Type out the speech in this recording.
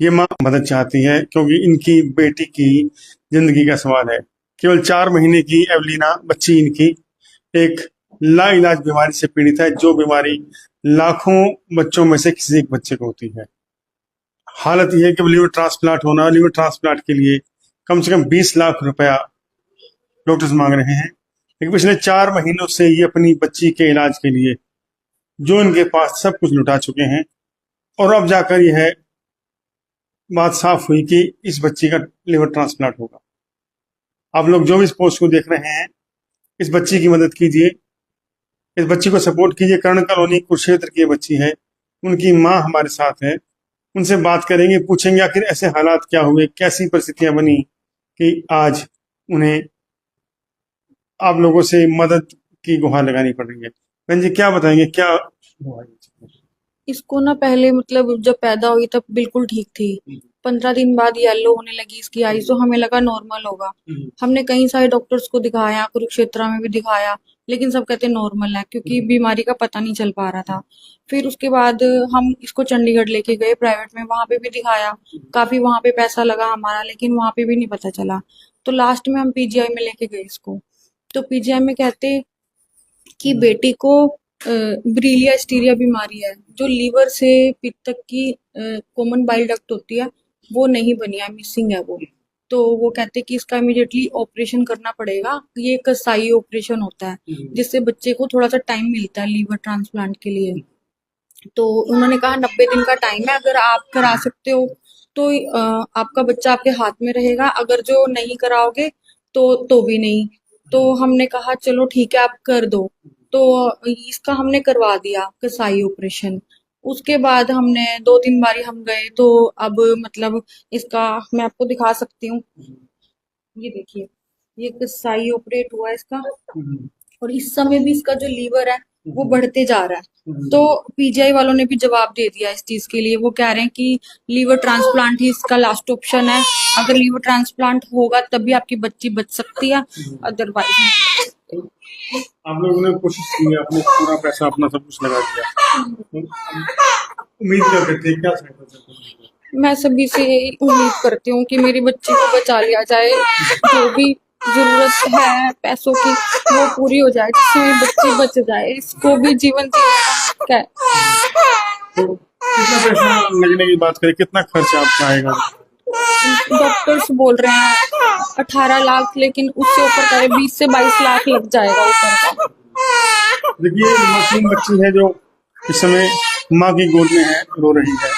ये माँ मदद चाहती है क्योंकि इनकी बेटी की जिंदगी का सवाल है। केवल 4 महीने की एवलीना बच्ची इनकी एक लाइलाज बीमारी से पीड़ित है, जो बीमारी लाखों बच्चों में से किसी एक बच्चे को होती है। हालत यह है कि लीवर ट्रांसप्लांट होना, लीवर ट्रांसप्लांट के लिए कम से कम 20 लाख रुपया डॉक्टर्स मांग रहे हैं। लेकिन पिछले 4 महीनों से ये अपनी बच्ची के इलाज के लिए जो इनके पास सब कुछ लुटा चुके हैं, और अब जाकर यह बात साफ हुई कि इस बच्ची का लिवर ट्रांसप्लांट होगा। आप लोग जो भी इस पोस्ट को देख रहे हैं, इस बच्ची की मदद कीजिए, इस बच्ची को सपोर्ट कीजिए। कर्ण कॉलोनी कुरुक्षेत्र की ये बच्ची है, उनकी माँ हमारे साथ है, उनसे बात करेंगे, पूछेंगे आखिर ऐसे हालात क्या हुए, कैसी परिस्थितियां बनी कि आज उन्हें आप लोगों से मदद की गुहार लगानी पड़ रही है। बहन जी, क्या बताएंगे, क्या हुआ? इसको ना पहले मतलब जब पैदा हुई तब बिल्कुल ठीक थी। 15 दिन बाद येलो होने लगी इसकी आईज, तो हमें लगा नॉर्मल होगा। हमने कई सारे डॉक्टर्स को दिखाया, कुरुक्षेत्र में भी दिखाया, लेकिन सब कहते नॉर्मल है, क्योंकि बीमारी का पता नहीं चल पा रहा था। फिर उसके बाद हम इसको चंडीगढ़ लेके गए प्राइवेट में, वहां पे भी दिखाया। काफी वहां पे पैसा लगा हमारा, लेकिन वहां पे भी नहीं पता चला। तो लास्ट में हम पीजीआई में लेके गए इसको। तो पीजीआई में कहते कि बेटी को ब्रीलिया स्टीरिया बीमारी है, जो लीवर से पित्त तक की कॉमन बाइल डक्ट होती है, वो नहीं बनी है, मिसिंग है वो। तो वो कहते कि इसका इमीडिएटली ऑपरेशन करना पड़ेगा। ये कसाई ऑपरेशन होता है, जिससे बच्चे को थोड़ा सा टाइम मिलता है लीवर ट्रांसप्लांट के लिए। तो उन्होंने कहा 90 दिन का टाइम है, अगर आप करा सकते हो तो आपका बच्चा आपके हाथ में रहेगा, अगर जो नहीं कराओगे तो भी नहीं। तो हमने कहा चलो ठीक है, आप कर दो। तो इसका हमने करवा दिया कसाई ऑपरेशन। उसके बाद हमने 2-3 बारी हम गए, तो अब मतलब इसका मैं आपको दिखा सकती हूँ। ये देखिए, ये कसाई ऑपरेट हुआ है इसका, और इस समय भी इसका जो लीवर है वो बढ़ते जा रहा है। तो पीजीआई वालों ने भी जवाब दे दिया इस चीज के लिए। वो कह रहे हैं कि लीवर ट्रांसप्लांट ही इसका लास्ट ऑप्शन है। अगर लीवर ट्रांसप्लांट होगा तभी आपकी बच्ची बच सकती है, अदरवाइज। आप लोगों ने कोशिश की, आपने पूरा पैसा अपना सब कुछ लगा दिया, उम्मीद क्या करते हैं, क्या सहायता चाहते हैं? मैं सभी से यही उम्मीद करती हूँ कि मेरी बच्ची को बचा लिया जाए। जो भी जरूरत है पैसों की, वो पूरी हो जाए, जिससे मेरी बच्ची बच जाए, इसको भी जीवन जीने का तो कितना पैसा लगने की बात करें, कितना खर्च आपका आएगा? डॉक्टर्स बोल रहे हैं 18 लाख, लेकिन उससे ऊपर करे 20 से 22 लाख लग जाएगा ऊपर का। देखिए, मासूम बच्ची है जो इस समय माँ की गोद में है, रो रही है।